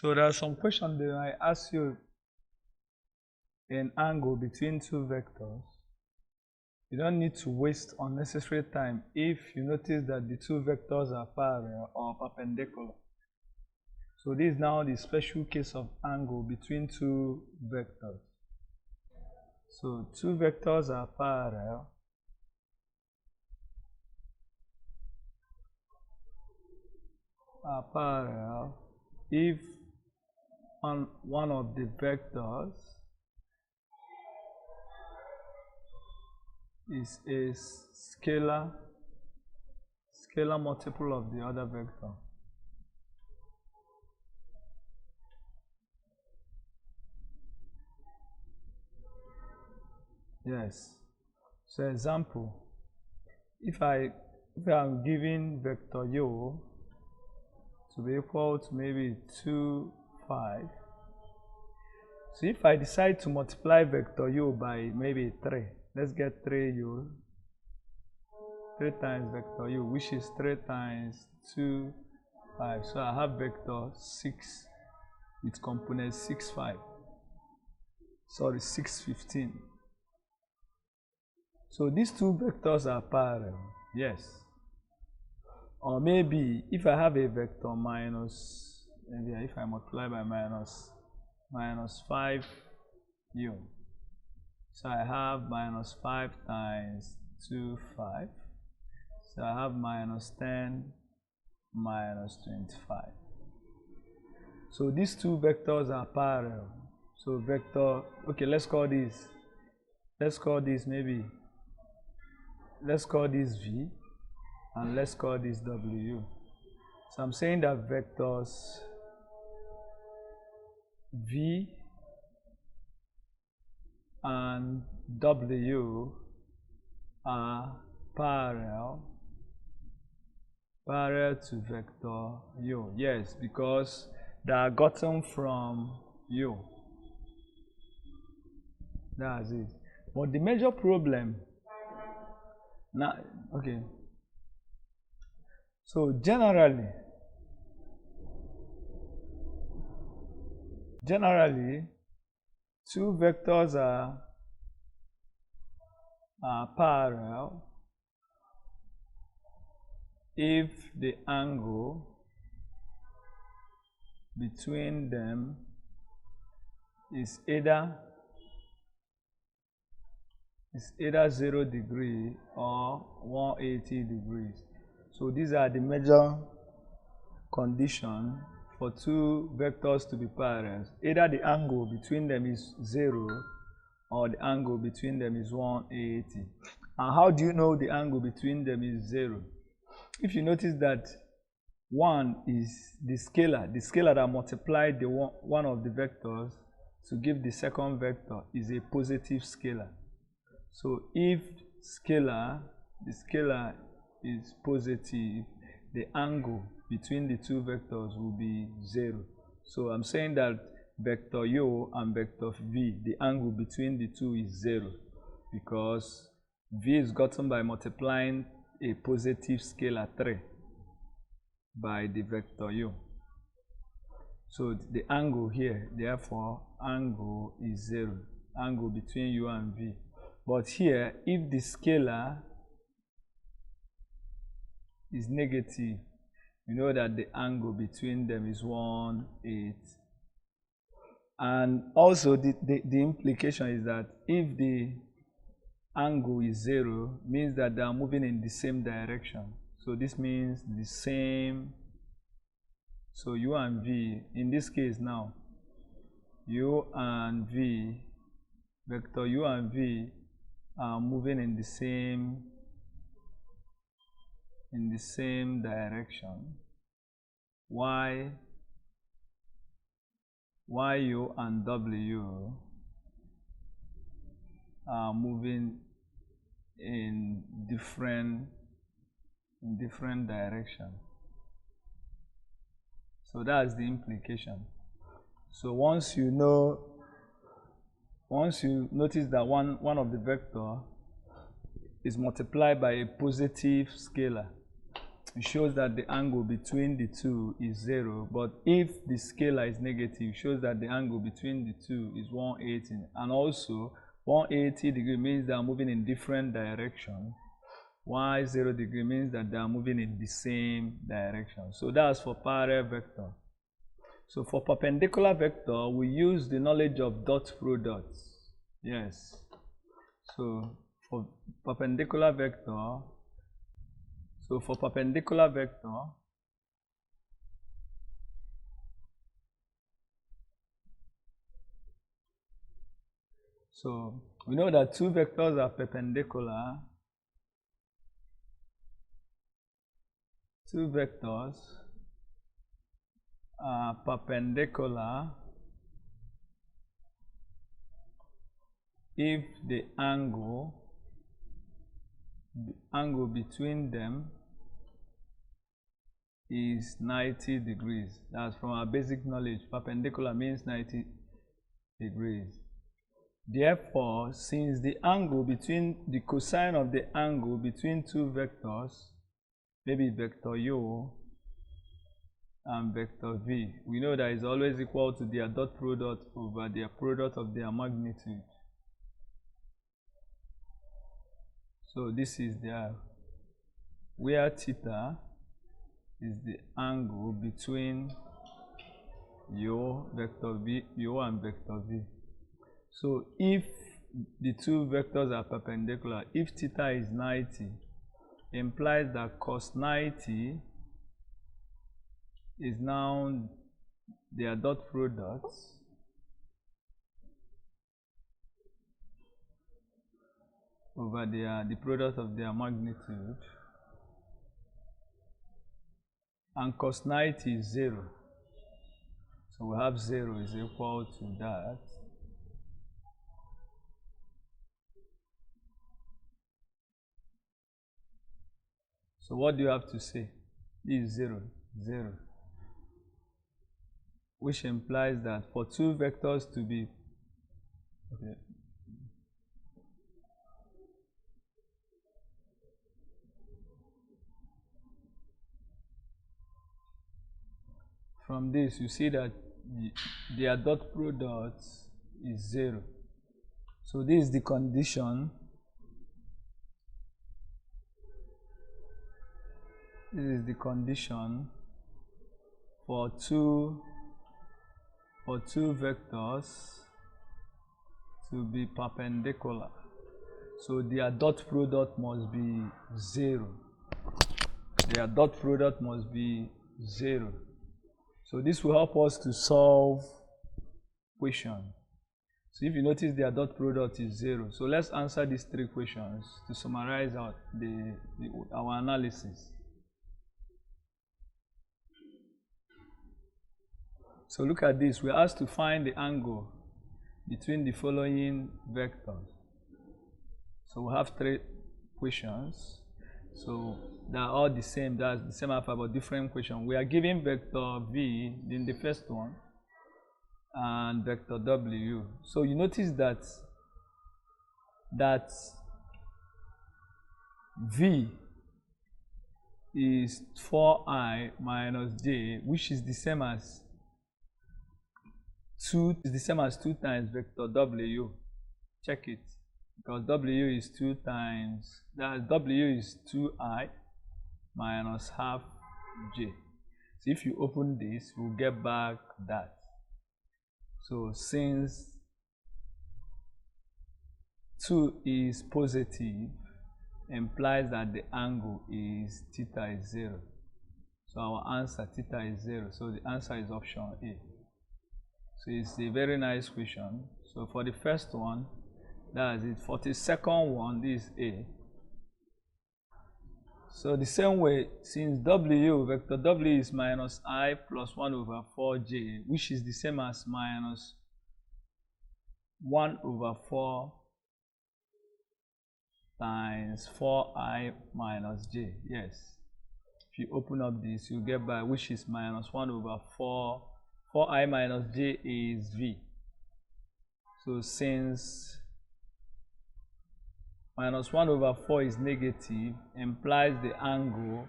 So there are some questions that I ask you an angle between two vectors. You don't need to waste unnecessary time if you notice that the two vectors are parallel or perpendicular. So this is now the special case of angle between two vectors. So two vectors are parallel. If on one of the vectors is a scalar multiple of the other vector. Yes. So example, if I'm given vector u to be equal to maybe 2, 5. So if I decide to multiply vector u by maybe 3, let's get 3u, 3 times vector u, which is 3 times 2, 5. So I have vector 6 with component 6, 5. Sorry, 6, 15. So these two vectors are parallel, yes. Or maybe if I have a vector minus, maybe if I multiply by minus 5u. So I have minus 5 times 2, 5. So I have minus 10, minus 25. So these two vectors are parallel. So vector, okay, let's call this maybe, let's call this v, and let's call this w. So I'm saying that vectors v and w are parallel to vector u. Yes, because they are gotten from u. That's it. But the major problem now, okay. So generally, two vectors are parallel if the angle between them is either 0 degree or 180 degrees. So these are the major conditions for two vectors to be parallel. Either the angle between them is 0 or the angle between them is 180. And how do you know the angle between them is 0? If you notice that 1 is the scalar that multiplied the one of the vectors to give the second vector is a positive scalar. So if the scalar is positive, the angle between the two vectors will be 0. So I'm saying that vector u and vector v, the angle between the two is 0, because v is gotten by multiplying a positive scalar 3 by the vector u. So the angle here, therefore, angle is 0, angle between u and v. But here, if the scalar is negative, you know that the angle between them is 180. And also the implication is that if the angle is 0, means that they are moving in the same direction. So this means the same. So u and v, in this case now, u and v, vector u and v are moving in the same direction. Y u and w are moving in different direction. So that's the implication. So once you notice that one of the vector is multiplied by a positive scalar, it shows that the angle between the two is 0. But if the scalar is negative, it shows that the angle between the two is 180. And also, 180 degree means they are moving in different directions. While 0 degree means that they are moving in the same direction. So that's for parallel vector. So for perpendicular vector, we use the knowledge of dot products. Yes. So for perpendicular vector, so we know that two vectors are perpendicular. Two vectors are perpendicular if the angle between them is 90 degrees. That's from our basic knowledge. Perpendicular means 90 degrees. Therefore, since the cosine of the angle between two vectors, maybe vector u and vector v, we know that is always equal to their dot product over their product of their magnitude. So this is where theta is the angle between u and vector v. So if the two vectors are perpendicular, if theta is 90, implies that cos 90 is now their dot products over the product of their magnitude, and cos 90 is 0. So we have 0 is equal to that. So what do you have to say? This is 0, 0. Which implies that for two vectors to be, okay, from this you see that their dot product is 0. So this is the condition. This is the condition for two vectors to be perpendicular. So their dot product must be 0. Their dot product must be 0. So this will help us to solve question. So if you notice their dot product is 0. So let's answer these three questions to summarize our analysis. So look at this. We're asked to find the angle between the following vectors. So we have three questions. So they are all the same. That's the same alpha, but different question. We are given vector v in the first one and vector w. So you notice that v is 4i minus j, which is the same as 2 times vector w. Check it, because w is 2 times, that w is 2i minus half j. So if you open this, we'll get back that. So since 2 is positive, implies that the angle is theta is 0. So our answer theta is 0. So the answer is option A. So it's a very nice question. So for the first one, that's it. For the second one, this is A. So the same way, since vector w is minus I plus 1 over 4j, which is the same as minus 1 over 4 times 4i minus j. Yes. If you open up this, you get by, which is minus 1 over 4i minus j is v. So since minus 1 over 4 is negative, implies the angle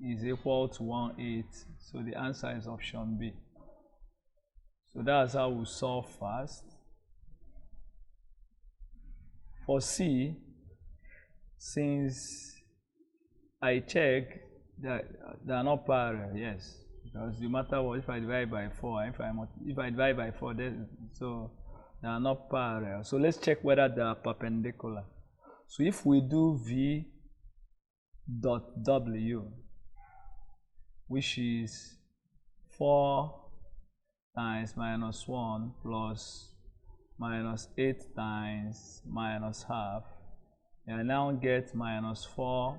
is equal to 180. So the answer is option B. So that's how we solve first. For C, since I check that they are not parallel, yes, because no matter what, if I divide by 4, if I divide by 4, so they are not parallel. So let's check whether they are perpendicular. So if we do V dot W, which is 4 times minus 1 plus minus 8 times minus half, and I now get minus 4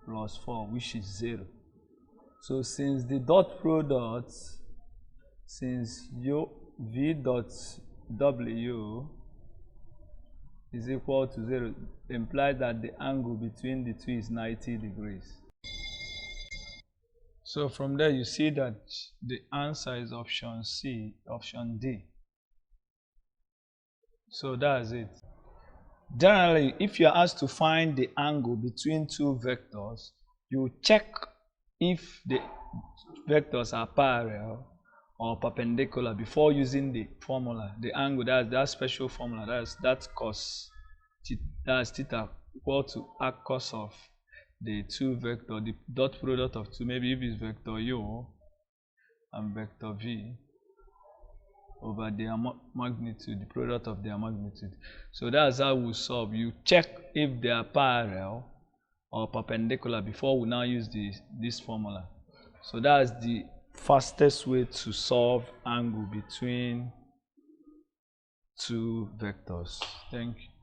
plus 4, which is 0. So since the dot product, since V dot W is equal to 0, implies that the angle between the two is 90 degrees. So from there you see that the answer is option D. So that's it. Generally, if you are asked to find the angle between two vectors, you check if the vectors are parallel or perpendicular before using the formula, the angle, that's that special formula, that's cos, that's theta equal to arc cos of the two vector, the dot product of two, maybe if it's vector U and vector V over their magnitude, the product of their magnitude. So that's how we solve. You check if they are parallel or perpendicular before we now use this formula. So that's the fastest way to solve angle between two vectors. Thank you.